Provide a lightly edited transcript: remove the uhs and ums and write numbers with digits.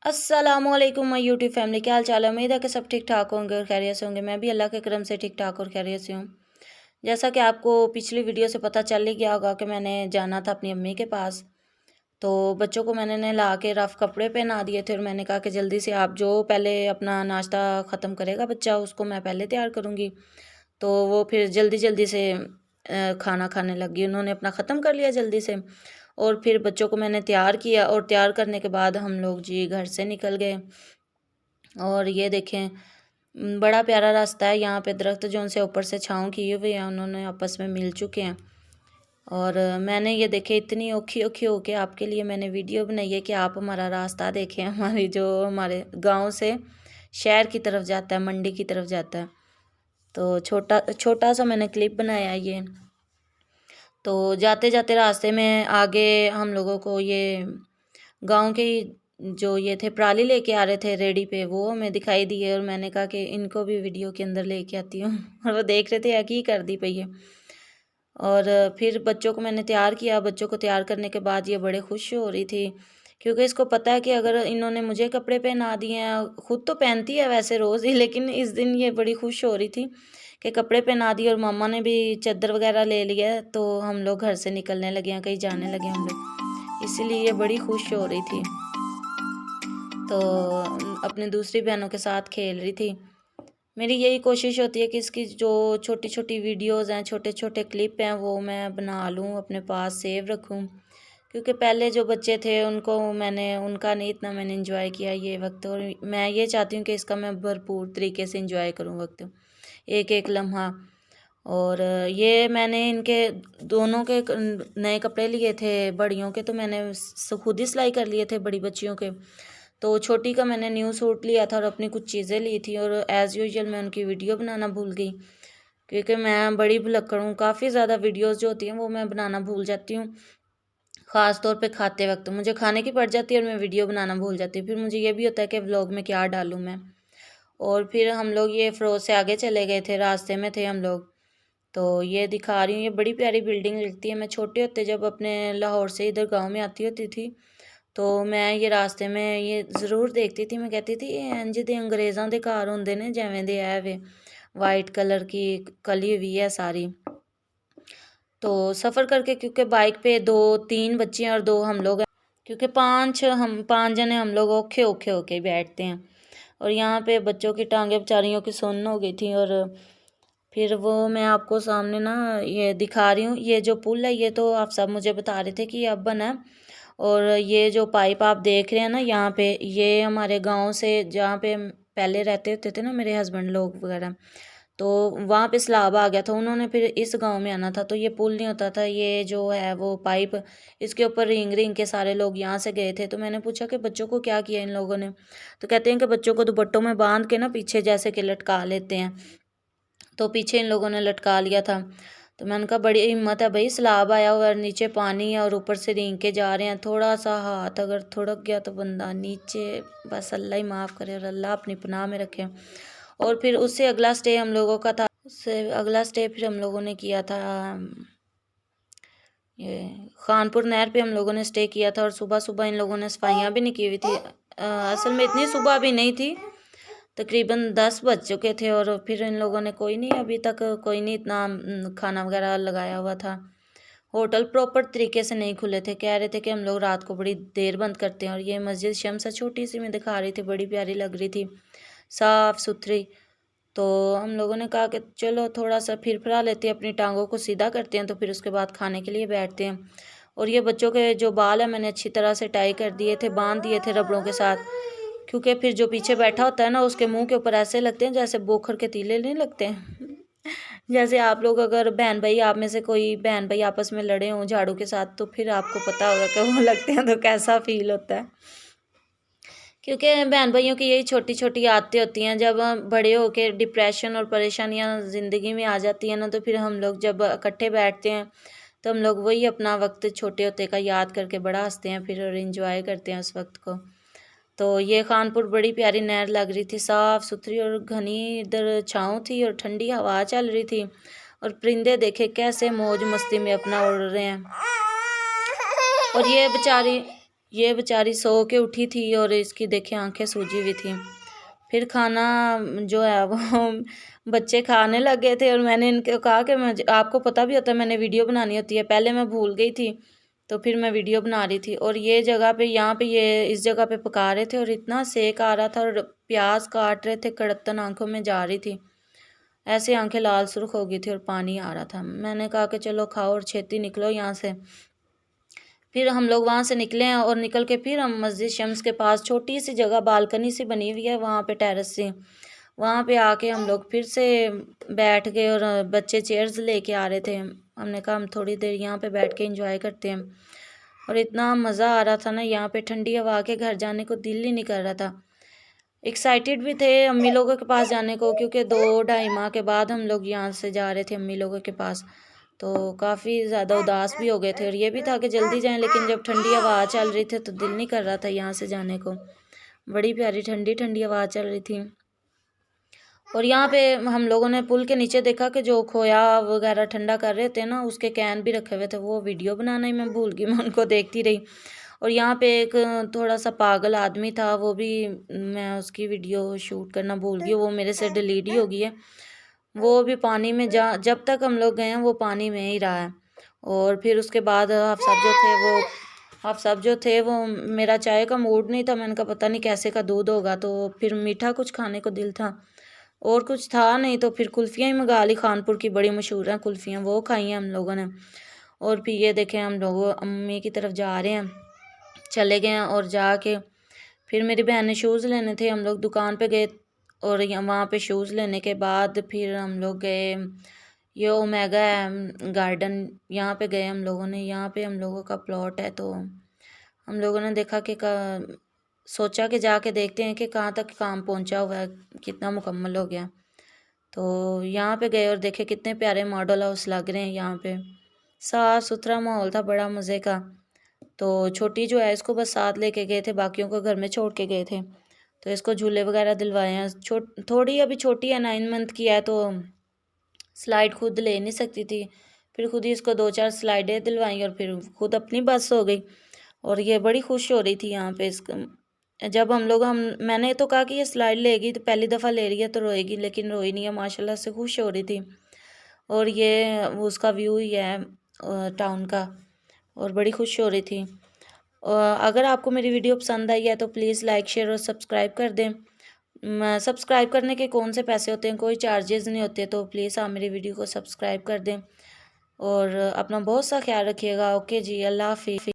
अस्सलामुअलैकुम my YouTube family, क्या हाल चाल है। उम्मीद है कि सब ठीक ठाक होंगे और खैरियत से होंगे। मैं भी अल्लाह के करम से ठीक ठाक और खैरियत से हूँ। जैसा कि आपको पिछली वीडियो से पता चल ही गया होगा कि मैंने जाना था अपनी अम्मी के पास। तो बच्चों को मैंने नहला के रफ़ कपड़े पहना दिए थे और मैंने कहा कि जल्दी से आप जो पहले अपना नाश्ता ख़त्म करेगा बच्चा, उसको मैं पहले तैयार करूँगी। तो वो फिर जल्दी जल्दी से खाना खाने लगी। उन्होंने अपना ख़त्म कर लिया जल्दी से और फिर बच्चों को मैंने तैयार किया और तैयार करने के बाद हम लोग जी घर से निकल गए। और ये देखें, बड़ा प्यारा रास्ता है। यहाँ पे दरख्त जो उनसे ऊपर से छाँव किए हुए हैं, उन्होंने आपस में मिल चुके हैं। और मैंने ये देखे इतनी औखी औखी होके आपके लिए मैंने वीडियो बनाई है कि आप हमारा रास्ता देखें, हमारी जो हमारे गांव से शहर की तरफ जाता है, मंडी की तरफ जाता है। तो छोटा छोटा सा मैंने क्लिप बनाया है ये। तो जाते जाते रास्ते में आगे हम लोगों को ये गांव के जो ये थे पराली लेके आ रहे थे रेडी पे, वो हमें दिखाई दिए और मैंने कहा कि इनको भी वीडियो के अंदर लेके आती हूँ और वो देख रहे थे या की कर दी पई है। और फिर बच्चों को मैंने तैयार किया। बच्चों को तैयार करने के बाद ये बड़े खुश हो रही थी क्योंकि इसको पता है कि अगर इन्होंने मुझे कपड़े पहना दिए हैं, खुद तो पहनती है वैसे रोज़ ही, लेकिन इस दिन ये बड़ी खुश हो रही थी कि कपड़े पहना दिए और मामा ने भी चादर वगैरह ले लिया है। तो हम लोग घर से निकलने लगे हैं, कहीं जाने लगे हम लोग, इसीलिए ये बड़ी खुश हो रही थी। तो अपनी दूसरी बहनों के साथ खेल रही थी। मेरी यही कोशिश होती है कि इसकी जो छोटी छोटी वीडियोस हैं, छोटे छोटे क्लिप हैं, वो मैं बना लूँ, अपने पास सेव रखूँ। क्योंकि पहले जो बच्चे थे उनको मैंने उनका नहीं इतना मैंने इंजॉय किया ये वक्त, और मैं ये चाहती हूँ कि इसका मैं भरपूर तरीके से इंजॉय करूँ वक्त, एक एक लम्हा। और ये मैंने इनके दोनों के नए कपड़े लिए थे बड़ियों के, तो मैंने खुद ही सिलाई कर लिए थे बड़ी बच्चियों के। तो छोटी का मैंने न्यू सूट लिया था और अपनी कुछ चीज़ें ली थी, और एज़ यूजुअल मैं उनकी वीडियो बनाना भूल गई क्योंकि मैं बड़ी भुलक्कड़ हूँ। काफ़ी ज़्यादा वीडियोस जो होती हैं वो मैं बनाना भूल जाती हूँ। ख़ास तौर पे खाते वक्त मुझे खाने की पड़ जाती है और मैं वीडियो बनाना भूल जाती हूँ। फिर मुझे ये भी होता है कि व्लॉग में क्या डालूँ मैं। और फिर हम लोग ये फ़रोज़ से आगे चले गए थे, रास्ते में थे हम लोग। तो ये दिखा रही हूँ, ये बड़ी प्यारी बिल्डिंग लगती है। मैं छोटे होते जब अपने लाहौर से इधर गांव में आती होती थी तो मैं ये रास्ते में ये ज़रूर देखती थी। मैं कहती थी इंज दे अंग्रेज़ों के घर होंगे ने जिवें दे है वे, वाइट कलर की कली हुई है सारी। तो सफ़र करके, क्योंकि बाइक पे 2-3 बच्चे हैं और 2 हम लोग हैं, क्योंकि 5 जने हम लोग औखे औखे होके बैठते हैं। और यहाँ पे बच्चों की टांगें बेचारियों की सुन्न हो गई थी। और फिर वो मैं आपको सामने ना ये दिखा रही हूँ। ये जो पुल है ये तो आप सब मुझे बता रहे थे कि ये अब बना है। और ये जो पाइप आप देख रहे हैं ना यहाँ पे, ये हमारे गांव से जहाँ पे हम पहले रहते होते थे ना मेरे हस्बैंड लोग वगैरह, तो वहाँ पे सैलाब आ गया था, उन्होंने फिर इस गांव में आना था। तो ये पुल नहीं होता था, ये जो है वो पाइप, इसके ऊपर रिंग रिंग के सारे लोग यहाँ से गए थे। तो मैंने पूछा कि बच्चों को क्या किया इन लोगों ने। तो कहते हैं कि बच्चों को दुपट्टों में बांध के ना पीछे जैसे कि लटका लेते हैं, तो पीछे इन लोगों ने लटका लिया था। तो मैंने कहा बड़ी हिम्मत है भाई, सैलाब आया हुआ है, नीचे पानी है और ऊपर से रेंग के जा रहे हैं। थोड़ा सा हाथ अगर थुड़क गया तो बंदा नीचे, बस अल्लाह ही माफ़ करे और अल्लाह अपनी पनाह में रखे। और फिर उससे अगला स्टे हम लोगों का था, उससे अगला स्टे फिर हम लोगों ने किया था ये खानपुर नहर पे हम लोगों ने स्टे किया था। और सुबह सुबह इन लोगों ने सफाइयाँ भी नहीं की हुई थी। असल में इतनी सुबह भी नहीं थी, तकरीबन 10 बज चुके थे। और फिर इन लोगों ने कोई नहीं, अभी तक कोई नहीं इतना खाना वगैरह लगाया हुआ था। होटल प्रॉपर तरीके से नहीं खुले थे, कह रहे थे कि हम लोग रात को बड़ी देर बंद करते हैं। और ये मस्जिद शम्स छोटी सी मैं दिखा रही थी, बड़ी प्यारी लग रही थी, साफ़ सुथरी। तो हम लोगों ने कहा कि चलो थोड़ा सा फिर फिरा लेते हैं, अपनी टांगों को सीधा करते हैं, तो फिर उसके बाद खाने के लिए बैठते हैं। और ये बच्चों के जो बाल है मैंने अच्छी तरह से टाई कर दिए थे, बांध दिए थे रबड़ों के साथ, क्योंकि फिर जो पीछे बैठा होता है ना उसके मुंह के ऊपर ऐसे लगते हैं जैसे बोखर के तीले नहीं लगते हैं जैसे आप लोग अगर बहन भाई, आप में से कोई बहन भाई आपस में लड़े हों झाड़ू के साथ, तो फिर आपको पता होगा कि वो लगते हैं तो कैसा फील होता है। क्योंकि बहन भाइयों की यही छोटी छोटी आदतें होती हैं। जब हम बड़े होके डिप्रेशन और परेशानियां ज़िंदगी में आ जाती हैं ना, तो फिर हम लोग जब इकट्ठे बैठते हैं तो हम लोग वही अपना वक्त छोटे होते का याद करके बड़ा हंसते हैं फिर, और इन्जॉय करते हैं उस वक्त को। तो ये खानपुर बड़ी प्यारी नहर लग रही थी, साफ़ सुथरी और घनी इधर छाँव थी और ठंडी हवा चल रही थी। और परिंदे देखे कैसे मौज मस्ती में अपना उड़ रहे हैं। और ये बेचारी सो के उठी थी और इसकी देखिए आंखें सूजी हुई थी। फिर खाना जो है वो बच्चे खाने लग गए थे और मैंने इनको कहा कि मैं, आपको पता भी होता है मैंने वीडियो बनानी होती है, पहले मैं भूल गई थी तो फिर मैं वीडियो बना रही थी। और ये जगह पे, यहाँ पे, ये इस जगह पे पका रहे थे और इतना सेक आ रहा था और प्याज काट रहे थे, कड़तन आंखों में जा रही थी, ऐसे आंखें लाल सुर्ख हो गई थी और पानी आ रहा था। मैंने कहा कि चलो खाओ और छेती निकलो यहाँ से। फिर हम लोग वहाँ से निकले हैं और निकल के फिर हम मस्जिद शम्स के पास, छोटी सी जगह बालकनी सी बनी हुई है वहाँ पे, टेरेस से, वहाँ पे आके हम लोग फिर से बैठ गए और बच्चे चेयर्स लेके आ रहे थे। हमने कहा हम थोड़ी देर यहाँ पे बैठ के एंजॉय करते हैं। और इतना मज़ा आ रहा था ना यहाँ पे, ठंडी हवा के घर जाने को दिल ही नहीं कर रहा था। एक्साइटेड भी थे अम्मी लोगों के पास जाने को, क्योंकि 2-2.5 माह के बाद हम लोग यहाँ से जा रहे थे अम्मी लोगों के पास, तो काफ़ी ज़्यादा उदास भी हो गए थे। और ये भी था कि जल्दी जाएं, लेकिन जब ठंडी हवा चल रही थी तो दिल नहीं कर रहा था यहाँ से जाने को। बड़ी प्यारी ठंडी ठंडी हवा चल रही थी। और यहाँ पे हम लोगों ने पुल के नीचे देखा कि जो खोया वगैरह ठंडा कर रहे थे ना, उसके कैन भी रखे हुए थे। वो वीडियो बनाना ही मैं भूल गई, मैं उनको देखती रही। और यहाँ पे एक थोड़ा सा पागल आदमी था, वो भी, मैं उसकी वीडियो शूट करना भूल गई, वो मेरे से डिलीट ही हो गई है। वो भी पानी में, जब तक हम लोग गए हैं वो पानी में ही रहा है। और फिर उसके बाद आप सब जो थे वो, मेरा चाय का मूड नहीं था, मैंने कहा पता नहीं कैसे का दूध होगा, तो फिर मीठा कुछ खाने को दिल था और कुछ था नहीं, तो फिर कुल्फ़ियाँ ही मंगा ली, खानपुर की बड़ी मशहूर हैं कुल्फ़ियाँ, वो खाई हैं हम लोगों ने। और फिर ये देखें हम लोग अम्मी की तरफ जा रहे हैं, चले गए हैं। और जाके फिर मेरी बहन ने शूज़ लेने थे, हम लोग दुकान पे गए और वहाँ पे शूज़ लेने के बाद फिर हम लोग गए, ये ओमेगा गार्डन, यहाँ पे गए हम लोगों ने। यहाँ पे हम लोगों का प्लॉट है, तो हम लोगों ने देखा कि सोचा कि जाके देखते हैं कि कहाँ तक काम पहुँचा हुआ है, कितना मुकम्मल हो गया। तो यहाँ पे गए और देखे कितने प्यारे मॉडल हाउस लग रहे हैं यहाँ पे, साफ़ सुथरा माहौल था, बड़ा मज़े का। तो छोटी जो है इसको बस साथ लेके गए थे, बाकियों को घर में छोड़ के गए थे। तो इसको झूले वगैरह दिलवाए हैं। थोड़ी अभी छोटी है, 9 मंथ की है, तो स्लाइड खुद ले नहीं सकती थी। फिर खुद ही इसको 2-4 स्लाइडें दिलवाई और फिर खुद अपनी बस हो गई। और ये बड़ी खुश हो रही थी यहाँ पे जब हम मैंने तो कहा कि ये स्लाइड लेगी, तो पहली दफ़ा ले रही है तो रोएगी, लेकिन रोई नहीं है, माशाल्लाह से खुश हो रही थी। और ये उसका व्यू ही है टाउन का, और बड़ी खुश हो रही थी। अगर आपको मेरी वीडियो पसंद आई है तो प्लीज़ लाइक, शेयर और सब्सक्राइब कर दें। सब्सक्राइब करने के कौन से पैसे होते हैं, कोई चार्जेस नहीं होते, तो प्लीज़ आप मेरी वीडियो को सब्सक्राइब कर दें। और अपना बहुत सा ख्याल रखिएगा। ओके जी, अल्लाह हाफिज़।